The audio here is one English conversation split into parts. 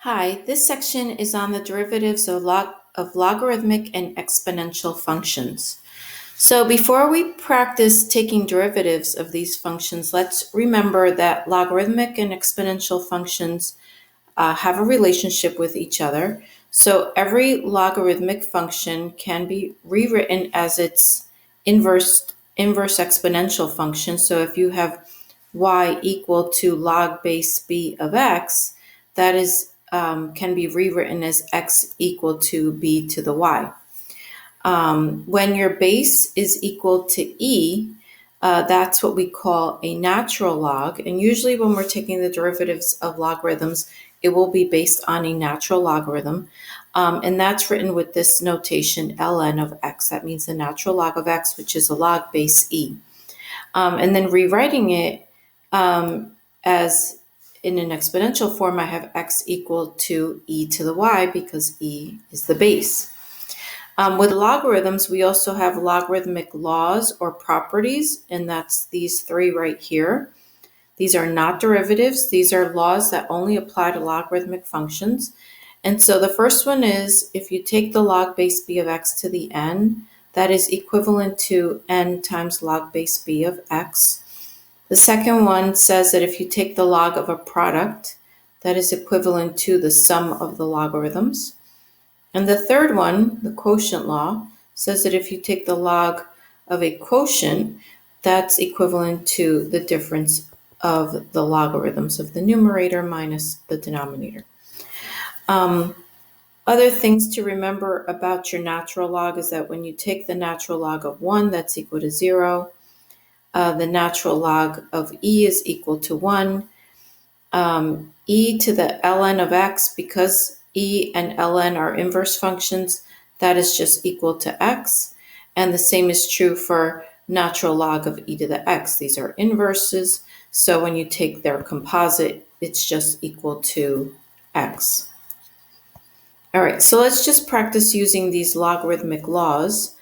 Hi, this section is on the derivatives of logarithmic and exponential functions. So before we practice taking derivatives of these functions, let's remember that logarithmic and exponential functions have a relationship with each other. So every logarithmic function can be rewritten as its inverse exponential function. So if you have y equal to log base b of x, that is can be rewritten as x equal to b to the y. When your base is equal to e, that's what we call a natural log. And usually when we're taking the derivatives of logarithms, it will be based on a natural logarithm. And that's written with this notation, ln of x. That means the natural log of x, which is a log base e. And then rewriting it as in an exponential form, I have x equal to e to the y because e is the base. With logarithms, we also have logarithmic laws or properties, and that's these three right here. These are not derivatives. These are laws that only apply to logarithmic functions. And so the first one is if you take the log base b of x to the n, that is equivalent to n times log base b of x. The second one says that if you take the log of a product, that is equivalent to the sum of the logarithms. And the third one, the quotient law, says that if you take the log of a quotient, that's equivalent to the difference of the logarithms of the numerator minus the denominator. Other things to remember about your natural log is that when you take the natural log of 1, that's equal to 0. The natural log of e is equal to 1. E to the ln of x, because e and ln are inverse functions, that is just equal to x. And the same is true for natural log of e to the x. These are inverses, so when you take their composite, it's just equal to x. All right, so let's just practice using these logarithmic laws.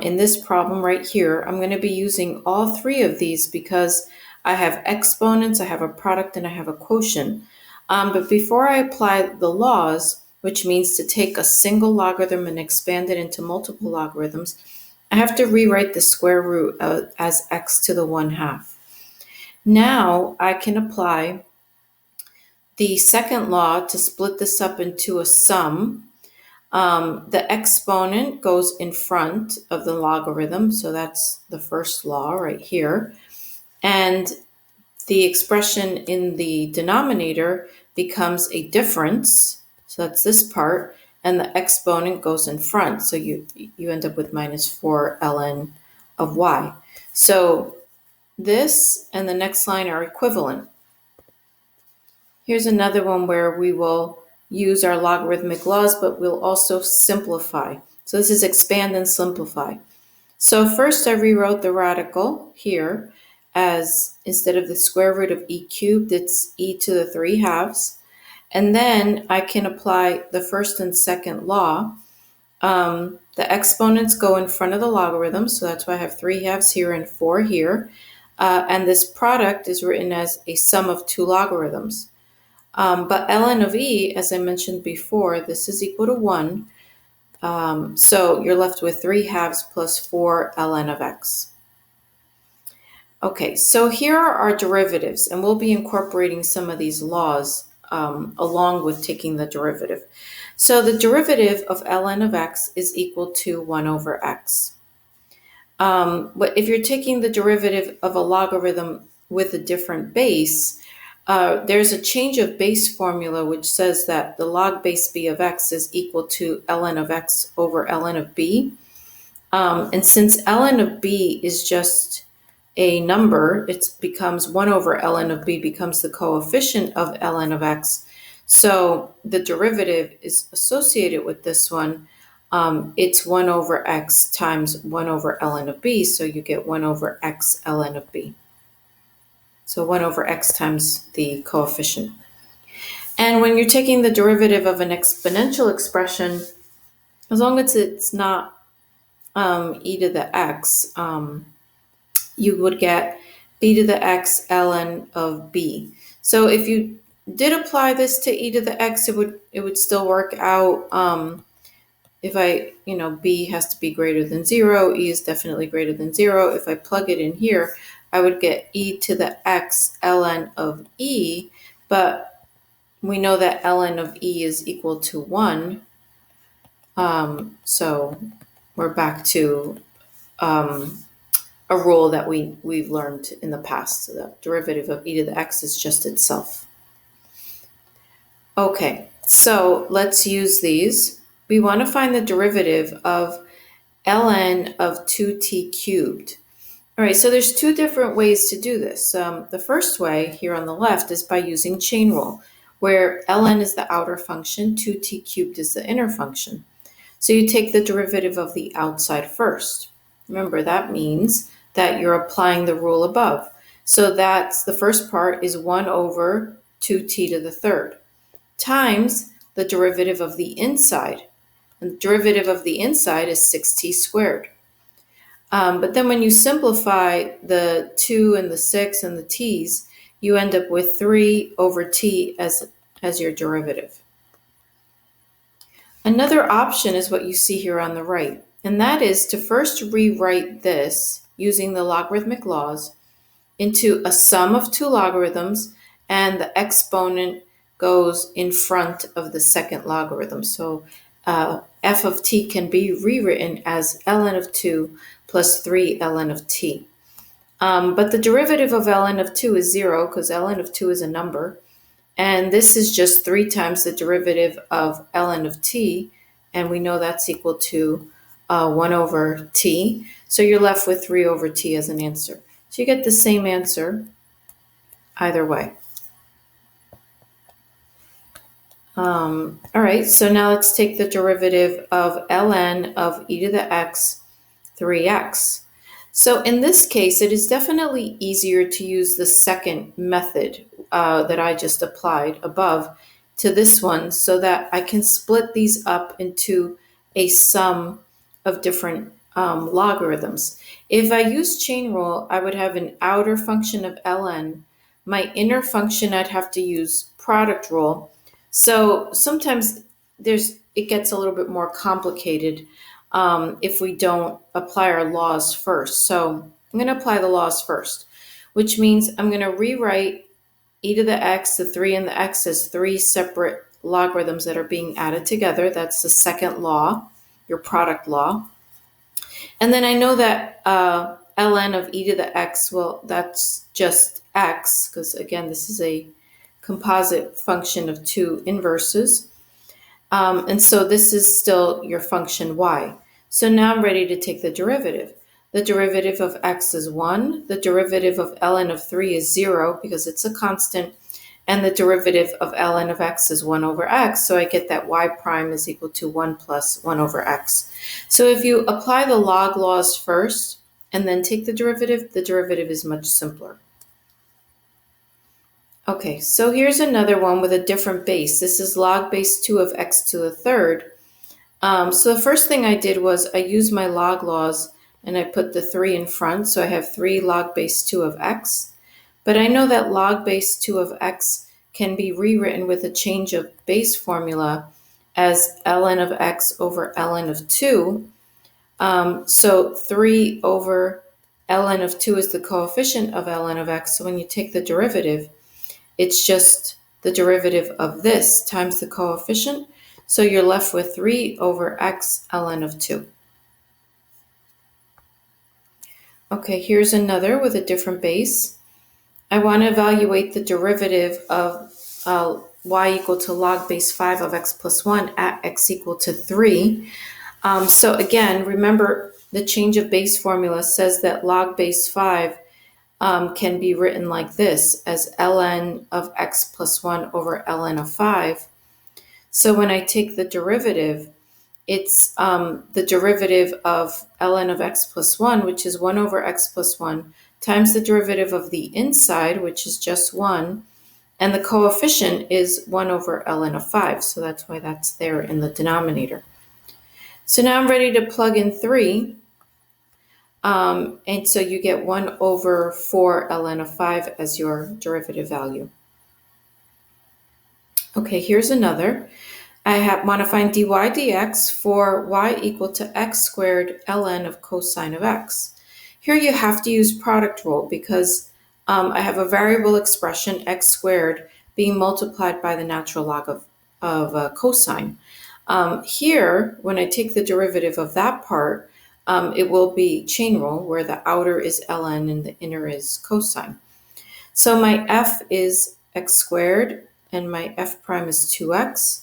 In this problem right here, I'm going to be using all three of these because I have exponents, I have a product, and I have a quotient. But before I apply the laws, which means to take a single logarithm and expand it into multiple logarithms, I have to rewrite the square root as x to the 1/2. Now I can apply the second law to split this up into a sum. The exponent goes in front of the logarithm, so that's the first law right here. And the expression in the denominator becomes a difference, so that's this part, and the exponent goes in front, so you end up with minus 4 ln of y. So this and the next line are equivalent. Here's another one where we will use our logarithmic laws, but we'll also simplify. So this is expand and simplify. So first I rewrote the radical here as instead of the square root of e cubed, it's e to the 3/2. And then I can apply the first and second law. The exponents go in front of the logarithm, so that's why I have 3/2 here and 4 here. And this product is written as a sum of two logarithms. But ln of e, as I mentioned before, this is equal to 1. So you're left with 3/2 plus 4 ln of x. Okay, so here are our derivatives, and we'll be incorporating some of these laws along with taking the derivative. So the derivative of ln of x is equal to 1 over x. But if you're taking the derivative of a logarithm with a different base, there's a change of base formula which says that the log base b of x is equal to ln of x over ln of b. And since ln of b is just a number, it becomes 1 over ln of b becomes the coefficient of ln of x. So the derivative is associated with this one. It's 1 over x times 1 over ln of b, so you get 1 over x ln of b. So 1 over x times the coefficient. And when you're taking the derivative of an exponential expression, as long as it's not e to the x, you would get b to the x ln of b. So if you did apply this to e to the x, it would still work out. If I, b has to be greater than 0, e is definitely greater than 0. If I plug it in here, I would get e to the x ln of e, but we know that ln of e is equal to 1. So we're back to a rule that we've learned in the past. So the derivative of e to the x is just itself. Okay, so let's use these. We want to find the derivative of ln of 2t cubed. All right, so there's two different ways to do this. The first way here on the left is by using chain rule, where ln is the outer function, 2t cubed is the inner function. So you take the derivative of the outside first. Remember, that means that you're applying the rule above. So that's the first part is 1 over 2t to the third times the derivative of the inside. And the derivative of the inside is 6t squared. But then when you simplify the 2 and the 6 and the t's, you end up with 3 over t as your derivative. Another option is what you see here on the right, and that is to first rewrite this using the logarithmic laws into a sum of two logarithms, and the exponent goes in front of the second logarithm. So f of t can be rewritten as ln of 2 plus 3 ln of t. But the derivative of ln of 2 is 0 because ln of 2 is a number. And this is just 3 times the derivative of ln of t. And we know that's equal to 1 over t. So you're left with 3 over t as an answer. So you get the same answer either way. All right, so now let's take the derivative of ln of e to the x 3x. So in this case, it is definitely easier to use the second method that I just applied above to this one so that I can split these up into a sum of different logarithms. If I use chain rule, I would have an outer function of ln. My inner function, I'd have to use product rule. So sometimes it gets a little bit more complicated if we don't apply our laws first. So I'm going to apply the laws first, which means I'm going to rewrite e to the x, the 3 and the x as 3 separate logarithms that are being added together. That's the second law, your product law. And then I know that ln of e to the x, well, that's just x, because again, this is a composite function of two inverses. And so this is still your function y. So now I'm ready to take the derivative. The derivative of x is 1. The derivative of ln of 3 is 0 because it's a constant. And the derivative of ln of x is 1 over x. So I get that y prime is equal to 1 plus 1 over x. So if you apply the log laws first and then take the derivative is much simpler. Okay, so here's another one with a different base. This is log base 2 of x to the third. So the first thing I did was I used my log laws and I put the 3 in front. So I have 3 log base 2 of x. But I know that log base 2 of x can be rewritten with a change of base formula as ln of x over ln of 2. So 3 over ln of 2 is the coefficient of ln of x. So when you take the derivative, it's just the derivative of this times the coefficient. So you're left with 3 over x ln of 2. Okay, here's another with a different base. I want to evaluate the derivative of y equal to log base 5 of x plus 1 at x equal to 3. So again, remember the change of base formula says that log base 5 can be written like this as ln of x plus 1 over ln of 5. So when I take the derivative, it's the derivative of ln of x plus 1, which is 1 over x plus 1, times the derivative of the inside, which is just 1, and the coefficient is 1 over ln of 5. So that's why that's there in the denominator. So now I'm ready to plug in 3. And so you get 1 over 4 ln of 5 as your derivative value. Okay, here's another. I want to find dy dx for y equal to x squared ln of cosine of x. Here you have to use product rule because I have a variable expression x squared being multiplied by the natural log of cosine. Here, when I take the derivative of that part, it will be chain rule where the outer is ln and the inner is cosine. So my f is x squared and my f prime is 2x.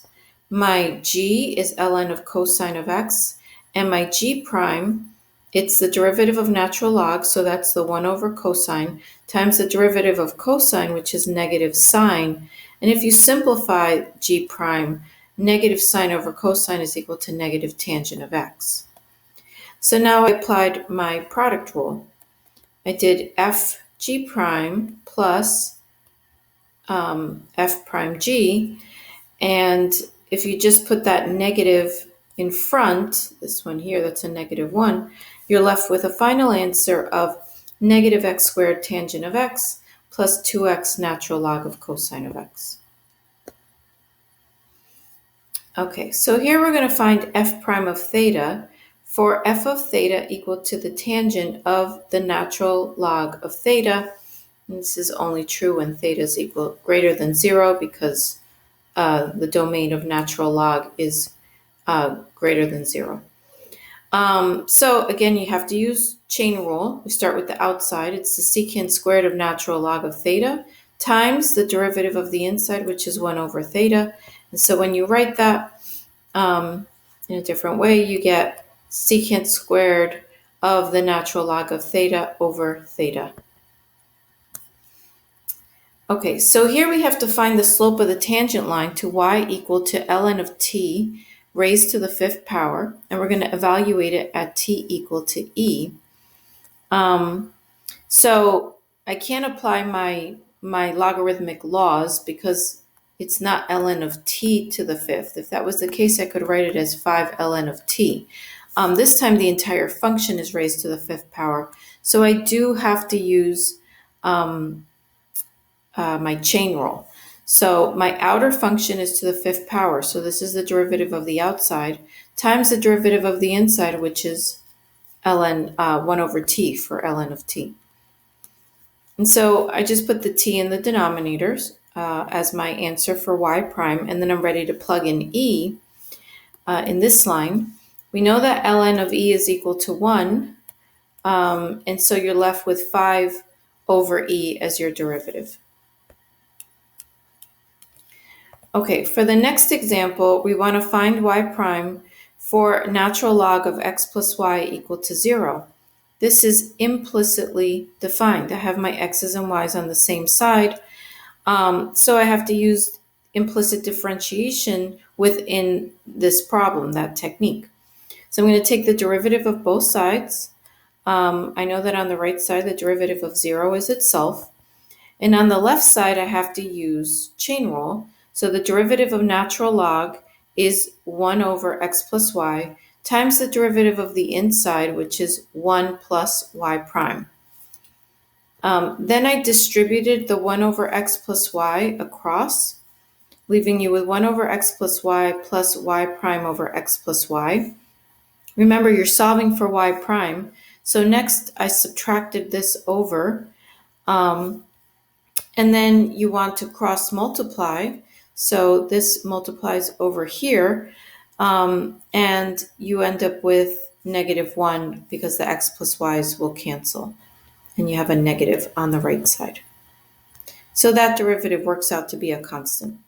My g is ln of cosine of x, and my g prime, it's the derivative of natural log, so that's the 1 over cosine, times the derivative of cosine, which is negative sine. And if you simplify g prime, negative sine over cosine is equal to negative tangent of x. So now I applied my product rule. I did f g prime plus f prime g, and if you just put that negative in front, this one here, that's a negative 1, you're left with a final answer of negative x squared tangent of x plus 2x natural log of cosine of x. Okay, so here we're going to find f prime of theta for f of theta equal to the tangent of the natural log of theta. And this is only true when theta is greater than 0 because the domain of natural log is greater than 0. So again, you have to use chain rule. We start with the outside. It's the secant squared of natural log of theta times the derivative of the inside, which is 1 over theta. And so when you write that in a different way, you get secant squared of the natural log of theta over theta. Okay, so here we have to find the slope of the tangent line to y equal to ln of t raised to the 5th power, and we're going to evaluate it at t equal to e. So I can't apply my logarithmic laws because it's not ln of t to the 5th. If that was the case, I could write it as 5 ln of t. This time the entire function is raised to the 5th power, so I do have to use my chain rule. So my outer function is to the 5th power, so this is the derivative of the outside, times the derivative of the inside, which is ln 1 over t for ln of t. And so I just put the t in the denominators as my answer for y prime, and then I'm ready to plug in e in this line. We know that ln of e is equal to 1, and so you're left with 5 over e as your derivative. Okay, for the next example, we want to find y prime for natural log of x plus y equal to 0. This is implicitly defined. I have my x's and y's on the same side, so I have to use implicit differentiation within this problem, that technique. So I'm going to take the derivative of both sides. I know that on the right side, the derivative of 0 is itself. And on the left side, I have to use chain rule. So the derivative of natural log is 1 over x plus y times the derivative of the inside, which is 1 plus y prime. Then I distributed the 1 over x plus y across, leaving you with 1 over x plus y prime over x plus y. Remember, you're solving for y prime. So next, I subtracted this over. And then you want to cross multiply. So this multiplies over here, and you end up with negative 1 because the x plus y's will cancel, and you have a negative on the right side. So that derivative works out to be a constant.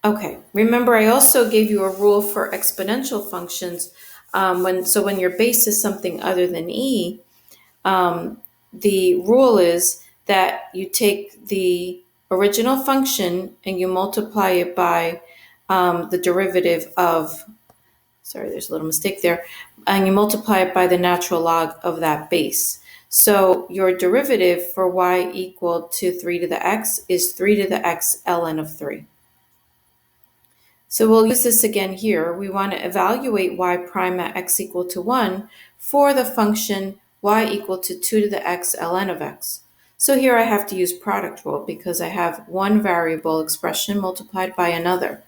Okay, remember I also gave you a rule for exponential functions. When your base is something other than e, the rule is that you take the original function and you multiply it by the derivative of, there's a little mistake there, and you multiply it by the natural log of that base. So your derivative for y equal to 3 to the x is 3 to the x ln of 3. So we'll use this again here. We want to evaluate y prime at x equal to 1 for the function y equal to 2 to the x ln of x. So here I have to use product rule because I have one variable expression multiplied by another.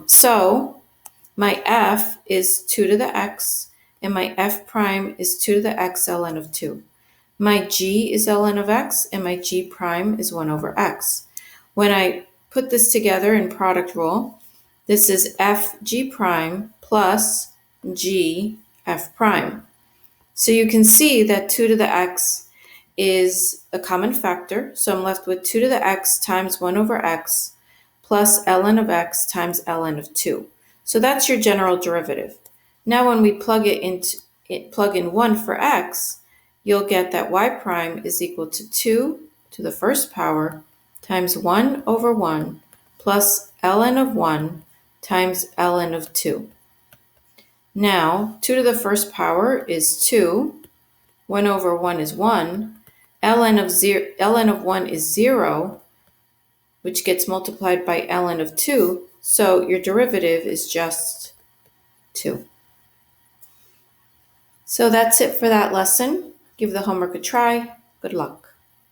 So my f is 2 to the x, and my f prime is 2 to the x ln of 2. My g is ln of x, and my g prime is 1 over x. When I put this together in product rule, this is f g prime plus g f prime. So you can see that 2 to the x is a common factor, so I'm left with 2 to the x times 1 over x plus ln of x times ln of 2. So that's your general derivative. Now when we plug in 1 for x, you'll get that y prime is equal to 2 to the first power times 1 over 1 plus ln of 1 times ln of 2. Now 2 to the first power is 2. 1 over 1 is 1. ln of 1 is 0, which gets multiplied by ln of 2. So your derivative is just 2. So that's it for that lesson. Give the homework a try. Good luck.